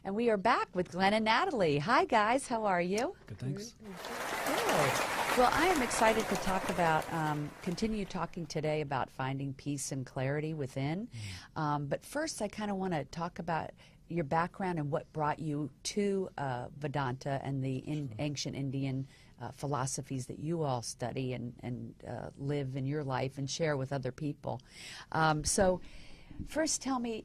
And we are back with Glen and Natalie. Hi, guys. How are you? Good, thanks. Good. Well, I am excited to talk about, continue talking today about finding peace and clarity within. But first, I kind of want to talk about your background and what brought you to Vedanta and the ancient Indian philosophies that you all study and live in your life and share with other people. So first tell me,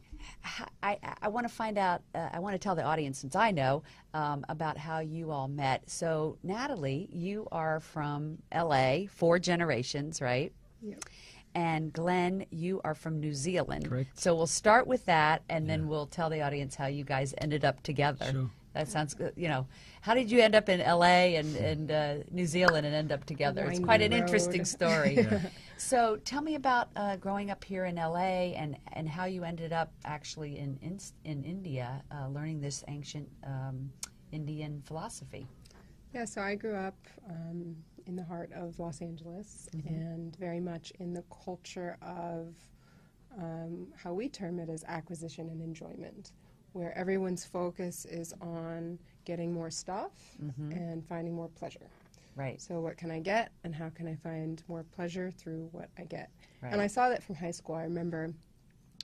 I want to find out, I want to tell the audience, since I know, about how you all met. So Natalie, you are from LA, 4 generations, right? Yep. And Glen, you are from New Zealand. Correct. So we'll start with that, and then we'll tell the audience how you guys ended up together. Sure. That sounds good. You know, how did you end up in LA and New Zealand and end up together? It's quite an interesting story. So tell me about growing up here in LA and how you ended up actually in India learning this ancient Indian philosophy. Yeah, so I grew up in the heart of Los Angeles and very much in the culture of how we term it as acquisition and enjoyment, where everyone's focus is on getting more stuff and finding more pleasure. Right. So what can I get and how can I find more pleasure through what I get? Right. And I saw that from high school. I remember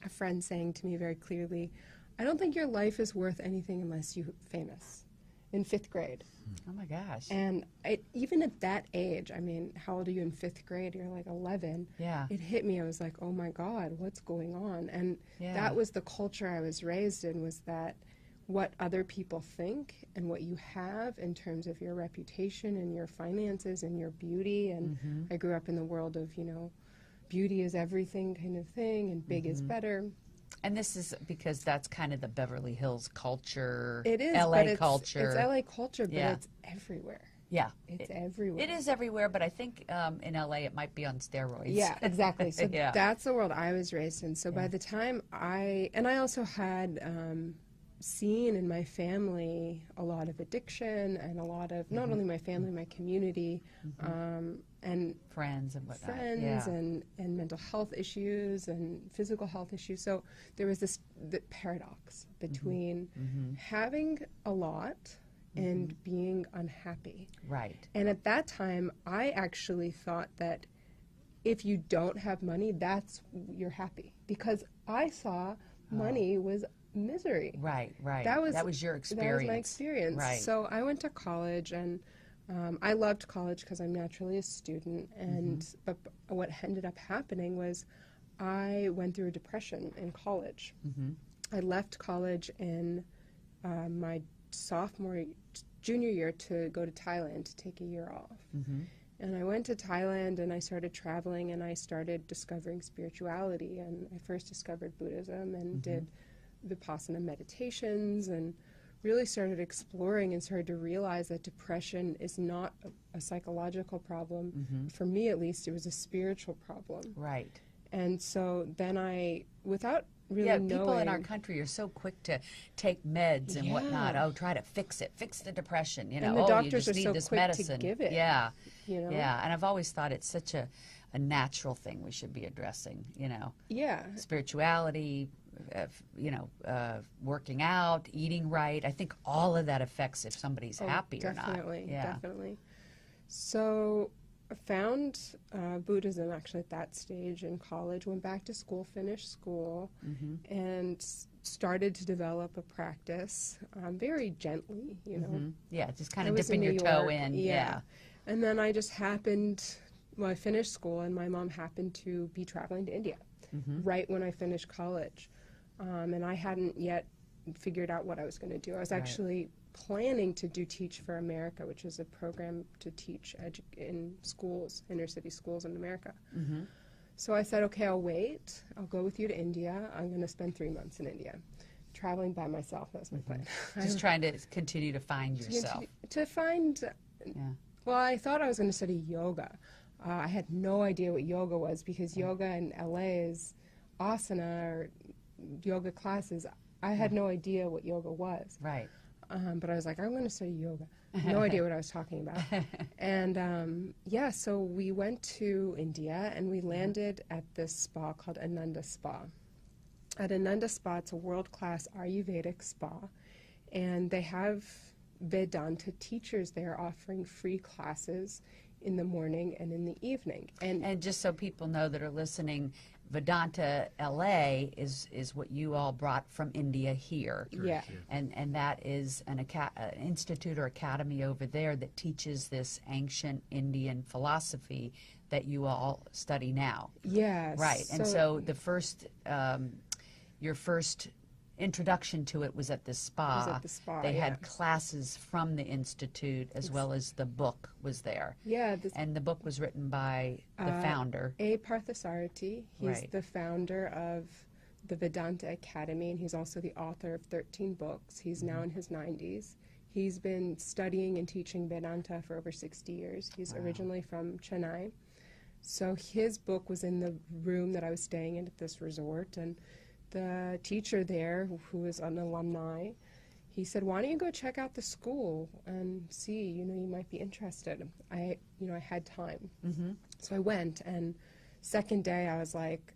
a friend saying to me very clearly, I don't think your life is worth anything unless you're famous, in 5th grade. Oh my gosh. And even at that age, I mean, how old are you in 5th grade? You're like 11. Yeah. It hit me. I was like, oh my God, what's going on? And Yeah. that was the culture I was raised in, was that what other people think and what you have in terms of your reputation and your finances and your beauty. And I grew up in the world of, you know, beauty is everything kind of thing, and big is better. And this is because that's kind of the Beverly Hills culture, It is, LA but culture. It's LA culture, but Yeah. it's everywhere. Yeah. It's everywhere. It is everywhere, but I think in LA it might be on steroids. Yeah, exactly. So Yeah. that's the world I was raised in. So by the time I also had seen in my family a lot of addiction and a lot of, not only my family, my community, and Friends and whatnot. friends Yeah. and mental health issues and physical health issues. So there was the paradox between having a lot and being unhappy. Right. And at that time, I actually thought that if you don't have money, you're happy. Because I saw money was misery. Right, right. That was your experience. That was my experience. Right. So I went to college, and I loved college because I'm naturally a student. And but what ended up happening was I went through a depression in college. I left college in my junior year to go to Thailand to take a year off. And I went to Thailand and I started traveling and I started discovering spirituality. And I first discovered Buddhism and did Vipassana meditations and really started exploring and started to realize that depression is not a psychological problem. For me, at least, it was a spiritual problem. Right. And so then without really knowing... people in our country are so quick to take meds and whatnot. Oh, try to fix the depression. You know, And the you doctors just are need so this quick medicine. to give it. Yeah. You know? Yeah, and I've always thought it's such a natural thing we should be addressing, you know. Yeah. Spirituality, working out, eating right. I think all of that affects if somebody's happy or not. Definitely, Yeah. definitely. So I found Buddhism actually at that stage in college, went back to school, finished school, and started to develop a practice very gently, you know. Yeah, just kind I of was dipping in your New toe York, in. yeah. And then I just happened, I finished school and my mom happened to be traveling to India right when I finished college. And I hadn't yet figured out what I was going to do. I was actually planning to do Teach for America, which is a program to teach in schools, inner city schools in America. So I said, okay, I'll wait. I'll go with you to India. I'm going to spend 3 months in India. Traveling by myself, that was my plan. Just trying to continue to find yourself. To find, well, I thought I was going to study yoga. I had no idea what yoga was because yoga in LA is asana or yoga classes. I had no idea what yoga was. Right. But I was like, I'm going to study yoga. No idea what I was talking about. And so we went to India and we landed at this spa called Ananda Spa. At Ananda Spa, it's a world-class Ayurvedic spa. And they have Vedanta teachers there offering free classes in the morning and in the evening. And just so people know that are listening, Vedanta LA is what you all brought from India here. Yeah. And that is an institute or academy over there that teaches this ancient Indian philosophy that you all study now. Yes. Right. And so the first, your first introduction to it was at the spa. Was at the spa, They yeah. had classes from the institute as well as the book was there. Yeah. And the book was written by the founder. A. Parthasarathi. He's Right. the founder of the Vedanta Academy, and he's also the author of 13 books. He's now in his 90s. He's been studying and teaching Vedanta for over 60 years. He's originally from Chennai. So his book was in the room that I was staying in at this resort, and the teacher there, who was an alumni, he said, "Why don't you go check out the school and see, you might be interested." I had time. So I went, and second day I was like,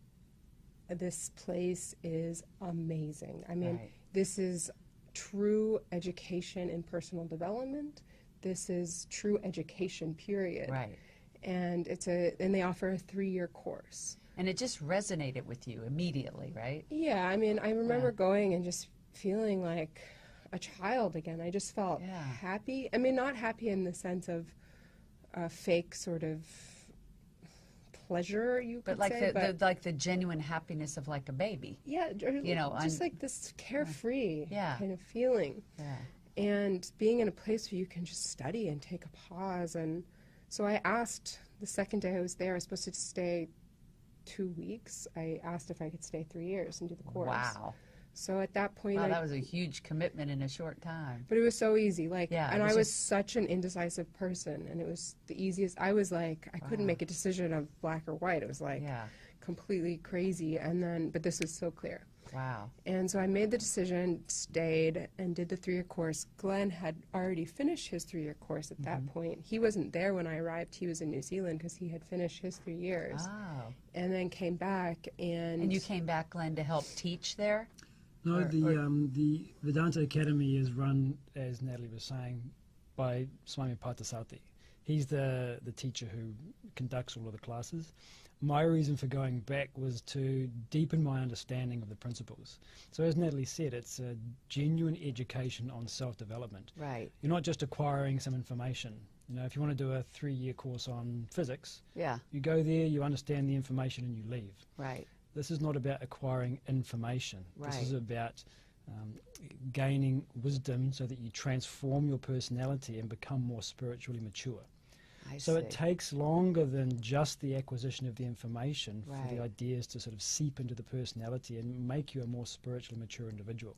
this place is amazing. I mean, Right. this is true education in personal development. This is true education, period. Right. And and they offer a 3-year course. And it just resonated with you immediately, right? Yeah, I mean, I remember going and just feeling like a child again. I just felt happy. I mean, not happy in the sense of a fake sort of pleasure, you could But say. like the genuine happiness of like a baby. Yeah, just like this carefree kind of feeling. Yeah. And being in a place where you can just study and take a pause. And so I asked, the second day I was there, I was supposed to stay 2 weeks. I asked if I could stay 3 years and do the course. Wow. So at that point, Wow, that was a huge commitment in a short time. but it was so easy. Like, Yeah, and it was I was just- such an indecisive person, and it was the easiest. I was like, I couldn't make a decision of black or white. It was like Yeah. completely crazy. And then, but this was so clear. Wow. And so I made the decision, stayed, and did the 3-year course. Glen had already finished his 3-year course at that point. He wasn't there when I arrived. He was in New Zealand because he had finished his 3 years. Oh. And then came back and... And you came back, Glenn, to help teach there? No, the Vedanta Academy is run, as Natalie was saying, by Swami Parthasarathi. He's the teacher who conducts all of the classes. My reason for going back was to deepen my understanding of the principles. So as Natalie said, it's a genuine education on self-development. Right. You're not just acquiring some information. If you want to do a 3-year course on physics, Yeah. you go there, you understand the information, and you leave. Right. This is not about acquiring information. Right. This is about gaining wisdom so that you transform your personality and become more spiritually mature. So it takes longer than just the acquisition of the information for the Right. ideas to sort of seep into the personality and make you a more spiritually mature individual.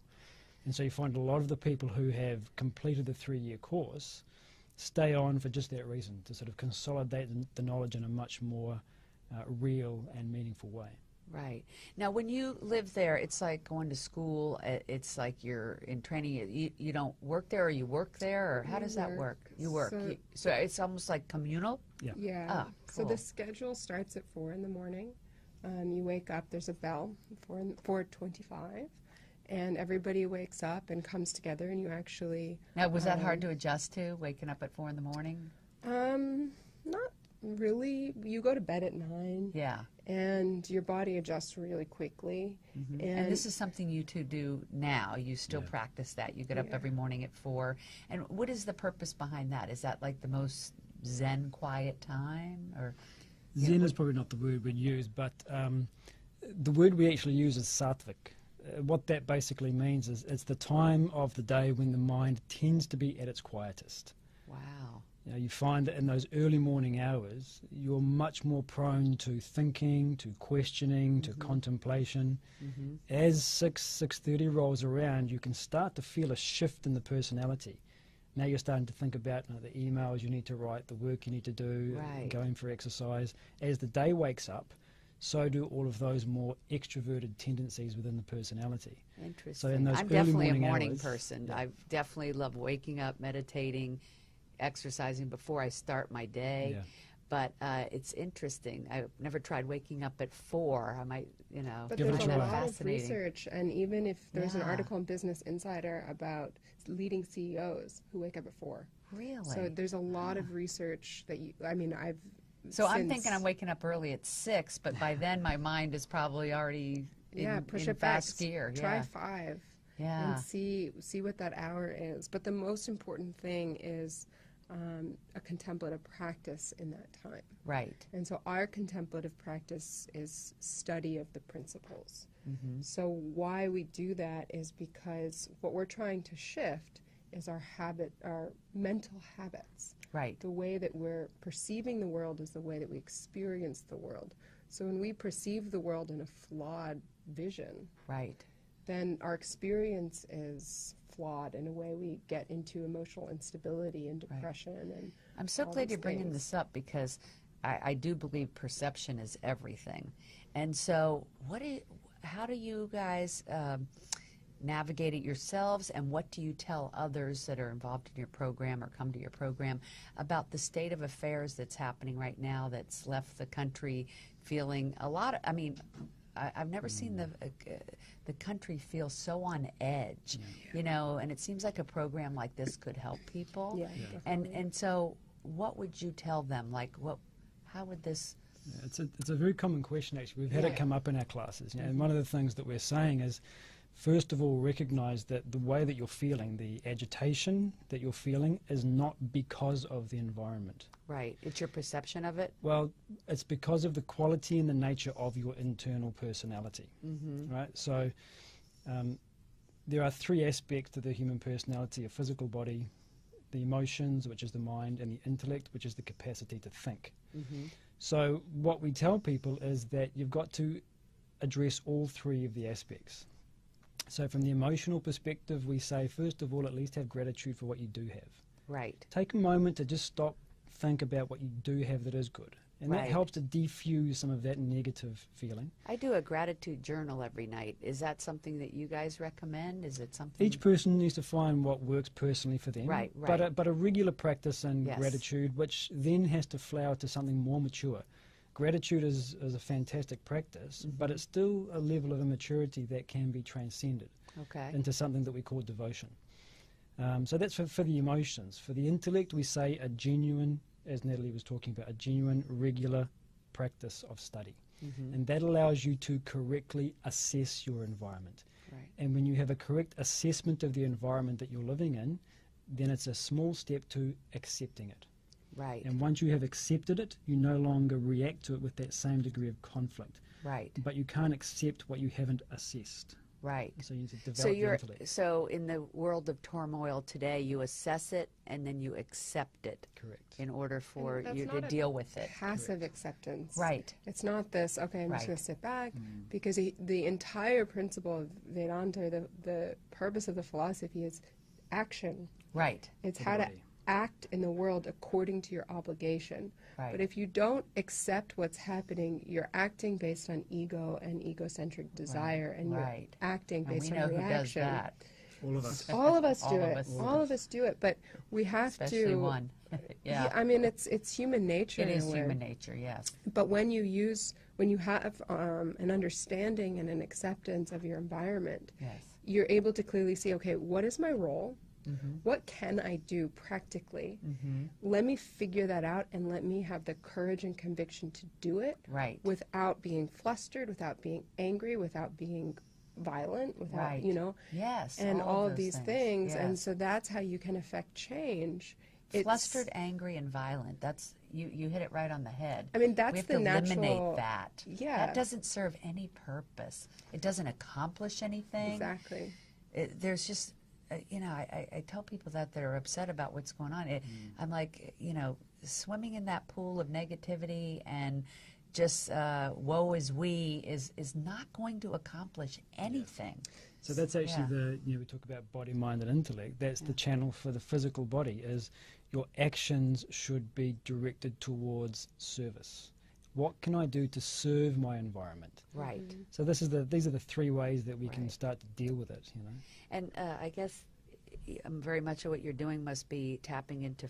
And so you find a lot of the people who have completed the 3-year course stay on for just that reason, to sort of consolidate the knowledge in a much more real and meaningful way. Right. Now, when you live there, it's like going to school. It's like you're in training. You don't work there, or you work there, or how does that work? You work. So it's almost like communal? Yeah. Yeah. Ah, So cool. the schedule starts at 4 in the morning. You wake up, there's a bell, 4:25, and everybody wakes up and comes together, and you actually... Now, was that hard to adjust to, waking up at 4 in the morning? Not really. You go to bed at 9. Yeah. And your body adjusts really quickly. And this is something you two do now. You still practice that. You get up every morning at 4. And what is the purpose behind that? Is that like the most Zen, quiet time? Or Zen is probably not the word we'd use, but the word we actually use is sattvic. What that basically means is it's the time of the day when the mind tends to be at its quietest. wow. You find that in those early morning hours, you're much more prone to thinking, to questioning, to contemplation. As 6:30 rolls around, you can start to feel a shift in the personality. Now you're starting to think about the emails you need to write, the work you need to do, Right. going for exercise. As the day wakes up, so do all of those more extroverted tendencies within the personality. Interesting. in those I'm early definitely a morning morning hours- person. I definitely love waking up, meditating, exercising before I start my day. Yeah. But it's interesting. I've never tried waking up at 4. I might, But Give it there's a a try. lot of fascinating. research, and even if there's an Yeah. article in Business Insider about leading CEOs who wake up at 4. Really? So there's a lot of research that I've. So I'm since- thinking I'm waking up early at 6, but by then my mind is probably already push in it back. fast gear. Try Yeah. 5. Yeah. And see what that hour is. But the most important thing is a contemplative practice in that time. Right. And so our contemplative practice is study of the principles. Mm-hmm. So why we do that is because what we're trying to shift is our mental habits. Right. The way that we're perceiving the world is the way that we experience the world. So when we perceive the world in a flawed vision, Right. then our experience is flawed in a way. We get into emotional instability and depression. And I'm so all glad these you're bringing things. this up because I do believe perception is everything. And so how do you guys navigate it yourselves, and what do you tell others that are involved in your program or come to your program about the state of affairs that's happening right now that's left the country feeling I've never seen the country feel so on edge, and it seems like a program like this could help people. Yeah, And so what would you tell them? Like, how would this? Yeah, it's a very common question, actually. We've had it come up in our classes. And one of the things that we're saying is, first of all, recognize that the way that you're feeling, the agitation that you're feeling, is not because of the environment. Right. It's your perception of it. Well, it's because of the quality and the nature of your internal personality. Mm-hmm. Right? So there are 3 aspects to the human personality: a physical body, the emotions, which is the mind, and the intellect, which is the capacity to think. Mm-hmm. So what we tell people is that you've got to address all 3 of the aspects. So from the emotional perspective, we say, first of all, at least have gratitude for what you do have. Right. Take a moment to just stop, think about what you do have that is good. And that Right. helps to defuse some of that negative feeling. I do a gratitude journal every night. Is that something that you guys recommend? Is it something? Each person needs to find what works personally for them. Right, But a regular practice in Yes. gratitude, which then has to flower to something more mature. Gratitude is a fantastic practice, but it's still a level of immaturity that can be transcended Okay. into something that we call devotion. So that's for the emotions. For the intellect, we say a genuine, as Nathalie was talking about, a genuine, regular practice of study. Mm-hmm. And that allows you to correctly assess your environment. Right. And when you have a correct assessment of the environment that you're living in, then it's a small step to accepting it. Right. And once you have accepted it, you no longer react to it with that same degree of conflict. Right. But you can't accept what you haven't assessed. Right. So you need to develop So the intellect. so in the world of turmoil today, you assess it and then you accept it Correct. in order for And that's you to not a deal with it. passive acceptance. Right. It's not this, okay, I'm just Right. going to sit back, because the entire principle of Vedanta, the purpose of the philosophy is action. Right. It's For the how to body. act in the world according to your obligation. Right. But if you don't accept what's happening, you're acting based on ego and egocentric desire, and Right. you're acting And based we on know who does reaction. that. All of us. All of us All do of it. us. All of us do it. But we have Especially to. one. Yeah. I mean, it's human nature. It in a is way. human nature, yes. But when you have an understanding and an acceptance of your environment, Yes. you're able to clearly see, okay, what is my role? Mm-hmm. What can I do practically? Mm-hmm. Let me figure that out, and let me have the courage and conviction to do it Right. without being flustered, without being angry, without being violent, without, Right. Yes. and all of those these things. And Yes. so that's how you can affect change. It's- Flustered, angry, and violent. That's you hit it right on the head. I mean, that's we have the to natural. eliminate that. Yeah. That doesn't serve any purpose. It doesn't accomplish anything. Exactly. There's just, I tell people that are upset about what's going on. I'm like, swimming in that pool of negativity and just woe is we is not going to accomplish anything. So that's actually we talk about body, mind, and intellect. That's the channel for the physical body, is your actions should be directed towards service. What can I do to serve my environment? Right. So these are the 3 ways that we can Right. start to deal with it, And I guess very much of what you're doing must be tapping into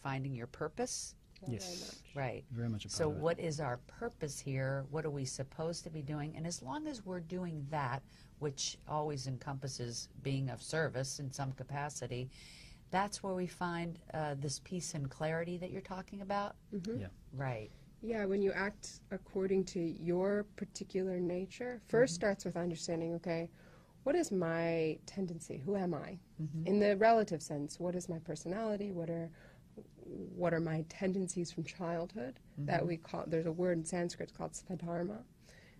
finding your purpose. Yes. very much. Right. Very much a part So of it. what is our purpose here? What are we supposed to be doing? And as long as we're doing that, which always encompasses being of service in some capacity, that's where we find this peace and clarity that you're talking about? Yeah. Right. Yeah, when you act according to your particular nature, first starts with understanding, okay, what is my tendency? Who am I? In the relative sense, what is my personality? What are my tendencies from childhood that we call, there's a word in Sanskrit called svadharma.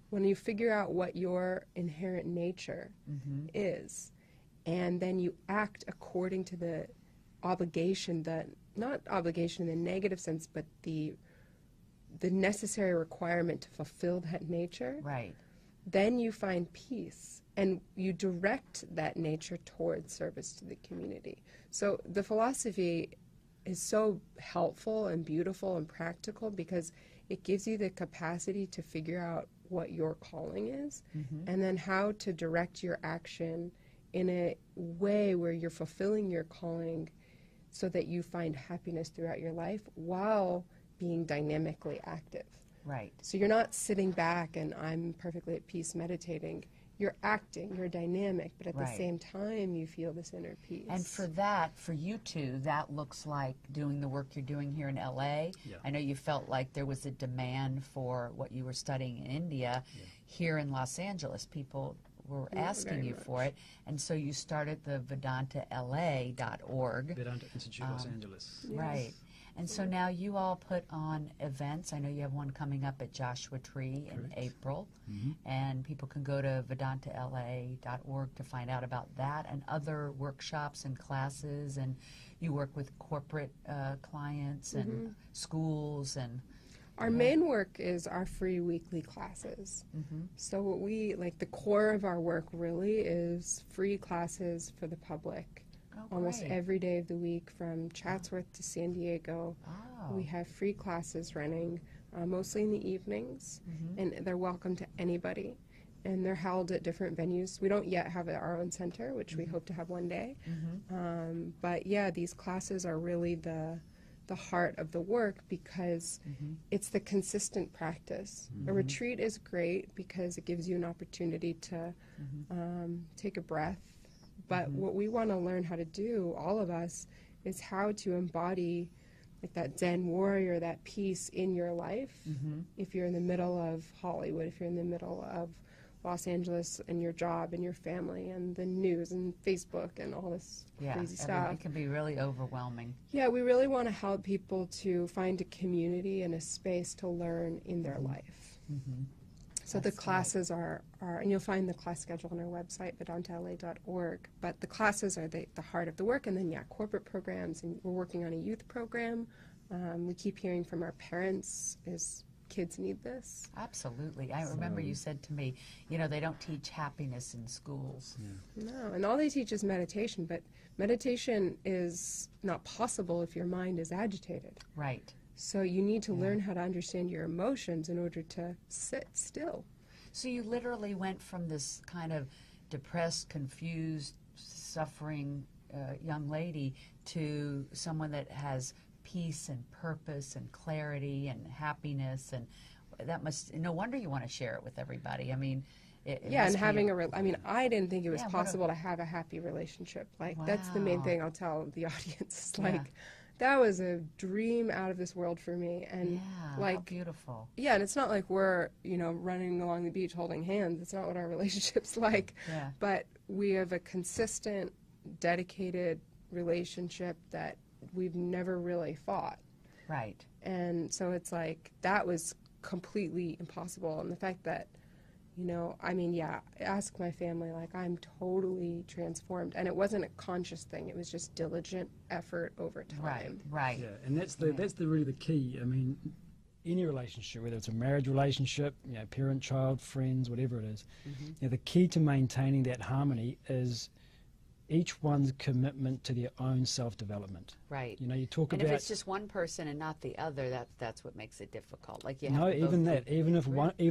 When you figure out what your inherent nature is, and then you act according to the obligation, not obligation in the negative sense, but the necessary requirement to fulfill that nature, Right. then you find peace and you direct that nature towards service to the community. So the philosophy is so helpful and beautiful and practical because it gives you the capacity to figure out what your calling is and then how to direct your action in a way where you're fulfilling your calling so that you find happiness throughout your life while being dynamically active. Right. So you're not sitting back and I'm perfectly at peace meditating. You're acting, you're dynamic, but at the Right. same time you feel this inner peace. And for that, for you two, that looks like doing the work you're doing here in LA. Yeah. I know you felt like there was a demand for what you were studying in India. Here in Los Angeles, people were asking very you much. for it. And so you started the VedantaLA.org. Vedanta Institute Los Angeles. Yes. Right. And so now you all put on events. I know you have one coming up at Joshua Tree in Correct. April. And people can go to VedantaLA.org to find out about that and other workshops and classes. And you work with corporate clients and schools. And Our main work is our free weekly classes. So what we, like the core of our work really is free classes for the public. Almost great. every day of the week from Chatsworth to San Diego. Oh. We have free classes running, mostly in the evenings, and they're welcome to anybody. And they're held at different venues. We don't yet have our own center, which we hope to have one day. But yeah, these classes are really the heart of the work because it's the consistent practice. A retreat is great because it gives you an opportunity to take a breath. But what we want to learn how to do, all of us, is how to embody like that Zen warrior, that peace in your life. If you're in the middle of Hollywood, if you're in the middle of Los Angeles and your job and your family and the news and Facebook and all this crazy stuff. It can be really overwhelming. Yeah, we really want to help people to find a community and a space to learn in their life. So That's the classes are, and you'll find the class schedule on our website, vedantala.org, but the classes are the heart of the work, and then, yeah, corporate programs, and we're working on a youth program. We keep hearing from our parents is kids need this. Absolutely. I remember you said to me, you know, they don't teach happiness in schools. No, and all they teach is meditation, but meditation is not possible if your mind is agitated. Right. So you need to learn how to understand your emotions in order to sit still. So you literally went from this kind of depressed, confused, suffering young lady to someone that has peace and purpose and clarity and happiness, and that must, no wonder you want to share it with everybody. I mean, it Yeah, must and be having I mean, I didn't think it was Yeah, what a- possible to have a happy relationship. Like, that's the main Wow. thing I'll tell the audience. It's Yeah. like, that was a dream out of this world for me. And yeah, how like, beautiful. yeah, and it's not like we're, you know, running along the beach holding hands. It's not what our relationship's like. Yeah. But we have a consistent, dedicated relationship that we've never really fought. Right. And so it's like, that was completely impossible. And the fact that, you know, I mean, yeah, ask my family, like, I'm totally transformed. And it wasn't a conscious thing. It was just diligent effort over time. Right. Right. Yeah, and that's the really the key. I mean, any relationship, whether it's a marriage relationship, you know, parent, child, friends, whatever it is, you know, the key to maintaining that harmony is each one's commitment to their own self-development. Right. You know, you talk And about if it's just one person and not the other, that's what makes it difficult. Like you have no, to both even that, be- even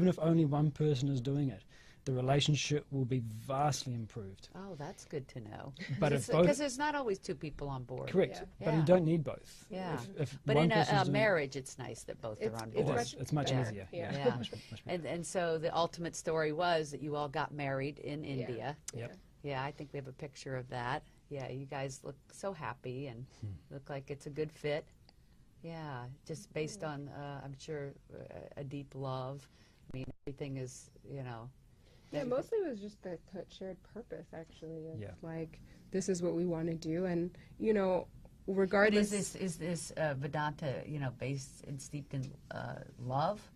if only one person is doing it, the relationship will be vastly improved. Oh, that's good to know. But if Because there's not always two people on board. Correct, Yeah. but you Yeah. don't need both. Yeah. If But one in person's a doing- marriage, it's nice that both are on it's board. much it's much better. easier. Yeah. Yeah. Much better. And so the ultimate story was that you all got married in India. Yep. Yeah, I think we have a picture of that. Yeah, you guys look so happy and look like it's a good fit. Yeah, just based on, I'm sure, a deep love. I mean, everything is, you know. Yeah, mostly it was just the shared purpose, actually. Of Yeah. like, this is what we want to do, and you know, But regardless. is this Vedanta, you know, based and steeped in love?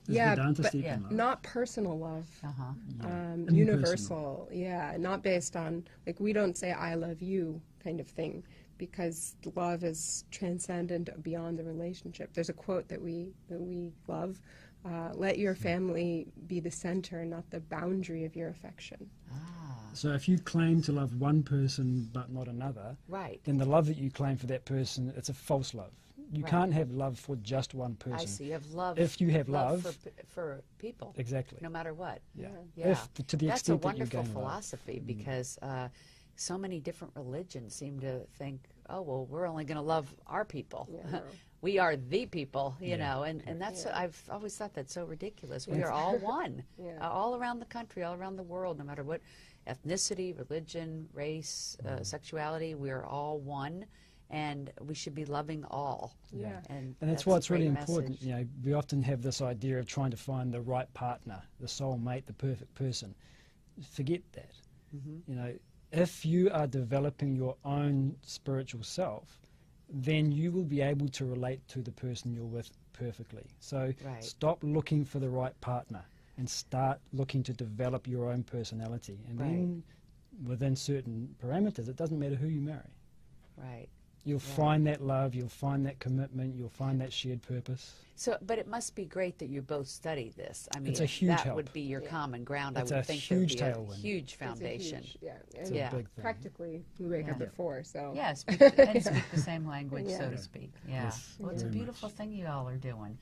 Is Yeah, Vedanta but steeped in yeah. love? Not personal love. Uh-huh. Impersonal. Universal, yeah, not based on, like, we don't say I love you kind of thing, because love is transcendent beyond the relationship. There's a quote that we love, let your family be the center, not the boundary of your affection. So if you claim to love one person but not another, Right. then the love that you claim for that person, it's a false love. You Right. can't have love for just one person. I see. You have love. If you have love, for people, exactly. no matter what. Yeah. Yeah. If to the That's a extent that you wonderful gain love. philosophy because so many different religions seem to think, oh, well, we're only going to love our people. Yeah, no. We are the people, you Yeah. know, and that's, Yeah. I've always thought that's so ridiculous. We are all one, Yeah. all around the country, all around the world, no matter what ethnicity, religion, race, sexuality, we are all one, and we should be loving all. Yeah. And that's a why it's really great important. message. You know, we often have this idea of trying to find the right partner, the soulmate, the perfect person. Forget that. Mm-hmm. You know, if you are developing your own spiritual self, then you will be able to relate to the person you're with perfectly. So Right. stop looking for the right partner and start looking to develop your own personality. And then within certain parameters, it doesn't matter who you marry. Right. You'll find that love, you'll find that commitment, you'll find that shared purpose. So, but it must be great that you both study this. I mean, It's a huge that help. would be your common ground. It's I a would think huge that would be tailwind. a huge It's a foundation. huge- yeah, It's and Yeah. a big thing. practically, we wake up Yeah. at 4, so. Yeah, speak the same language, so Yeah. to speak. Yeah. Yes, Well, it's a very beautiful much. thing you all are doing.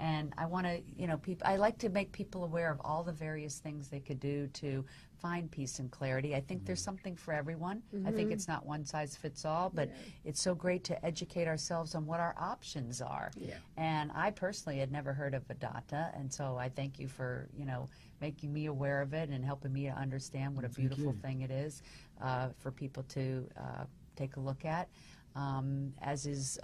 And I want to, you know, I like to make people aware of all the various things they could do to find peace and clarity. I think there's something for everyone. I think it's not one size fits all, but it's so great to educate ourselves on what our options are. Yeah. And I personally had never heard of Vedanta, and so I thank you for, you know, making me aware of it and helping me to understand what a beautiful you. thing it is for people to take a look at, as is,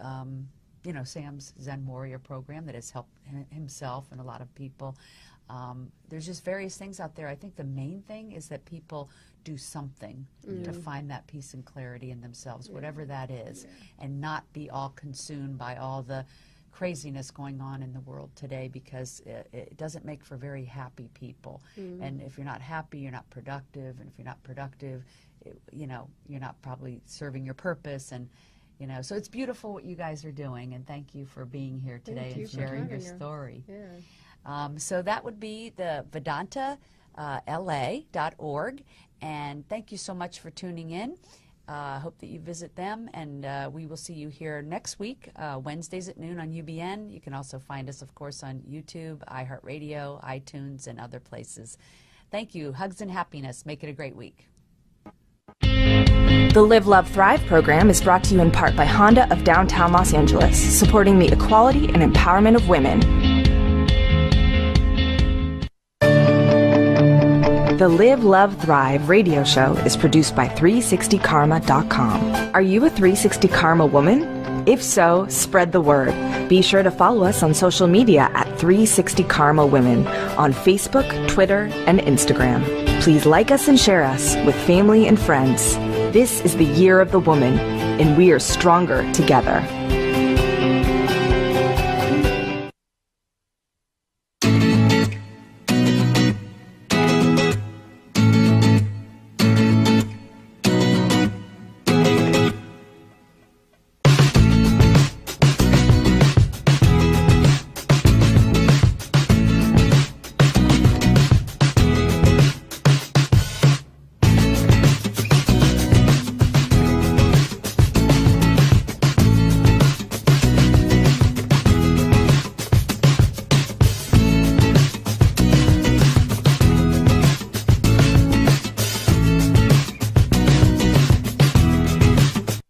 you know, Sam's Zen Warrior program that has helped himself and a lot of people. There's just various things out there. I think the main thing is that people do something to find that peace and clarity in themselves, whatever that is, and not be all consumed by all the craziness going on in the world today, because it doesn't make for very happy people. And if you're not happy, you're not productive, and if you're not productive, you know, you're not probably serving your purpose. And you know, so it's beautiful what you guys are doing, and thank you for being here today Thank you and for sharing your having us. story. Yeah. So that would be the VedantaLA.org, and thank you so much for tuning in. I hope that you visit them, and we will see you here next week, Wednesdays at noon on UBN. You can also find us, of course, on YouTube, iHeartRadio, iTunes, and other places. Thank you. Hugs and happiness. Make it a great week. The Live, Love, Thrive program is brought to you in part by Honda of downtown Los Angeles, supporting the equality and empowerment of women. The Live, Love, Thrive radio show is produced by 360karma.com. Are you a 360 Karma woman? If so, spread the word. Be sure to follow us on social media at 360 Karma Women on Facebook, Twitter, and Instagram. Please like us and share us with family and friends. This is the year of the woman, and we are stronger together.